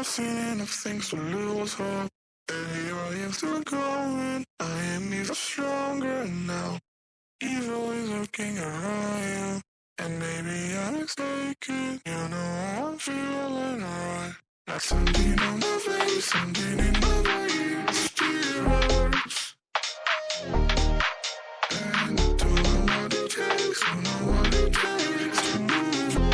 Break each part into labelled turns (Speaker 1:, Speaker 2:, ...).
Speaker 1: I've seen enough things to lose hope, and here I am still going. I am even stronger now. Evil is lurking around you, and maybe I'm mistaken. You know I'm feeling right. Like something on my face, something in my brain still hurts. And I don't know what it takes, don't know what it takes to move on.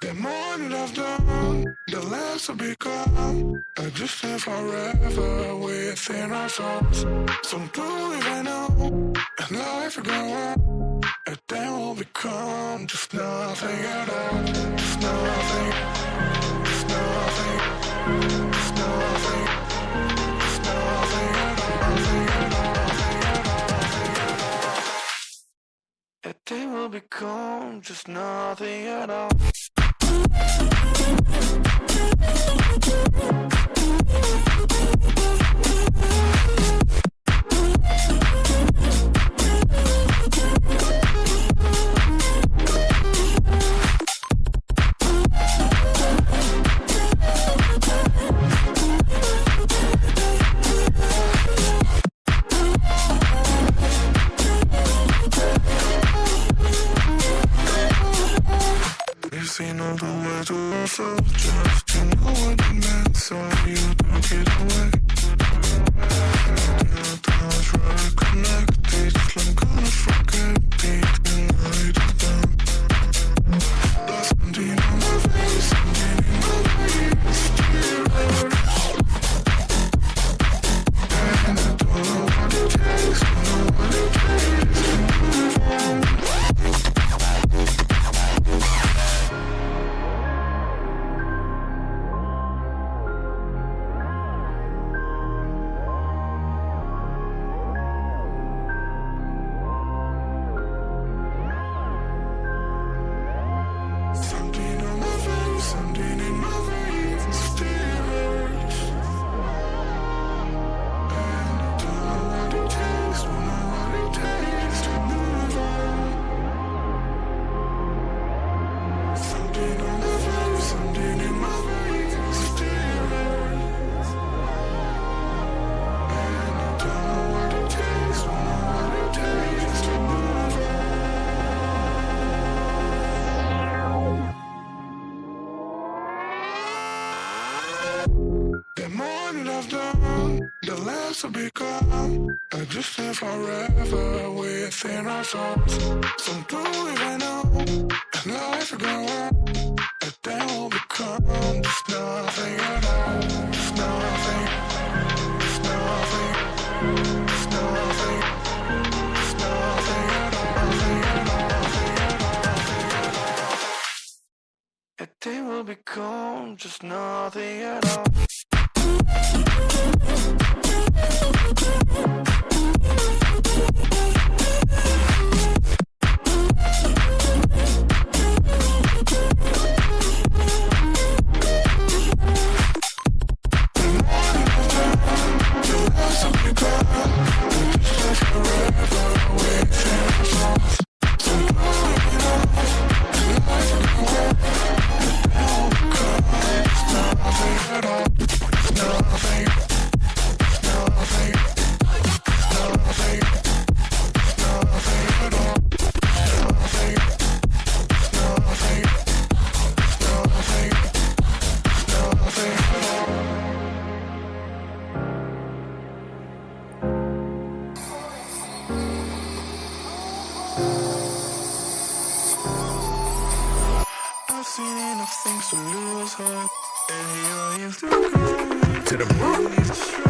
Speaker 1: The more that I've done, the less I've become. I just live forever within our souls. Some believe I know, and life will go on. And then we'll become just nothing at all. Just nothing, just nothing, just nothing, just nothing at all. Nothing at all, nothing at all, nothing at all. And then we'll become just nothing at all. You've seen all the words we were so just to know what it meant, so you don't get away. You know it's really connected, just like I'm gonna forget it tonight is done. There's something on my face, something in my brain still hurts. And I don't know what it takes, don't know what it takes to move on. Something on my face, something in my veins still hurts. And I don't know what it takes, don't know what it takes to move on. Something on my face, something in my veins still hurts. And I don't know what it takes, don't know what it takes to move on. The more that I've done, the less I've become. I just live forever within our souls. Some believe I know, and life will go on. And then we'll become just nothing at all. Just nothing, just nothing, just nothing, just nothing at all. Nothing at all, nothing at all, nothing at all. And then we'll become just nothing at all. I've seen enough things to lose hope, and here I am still going to the moon.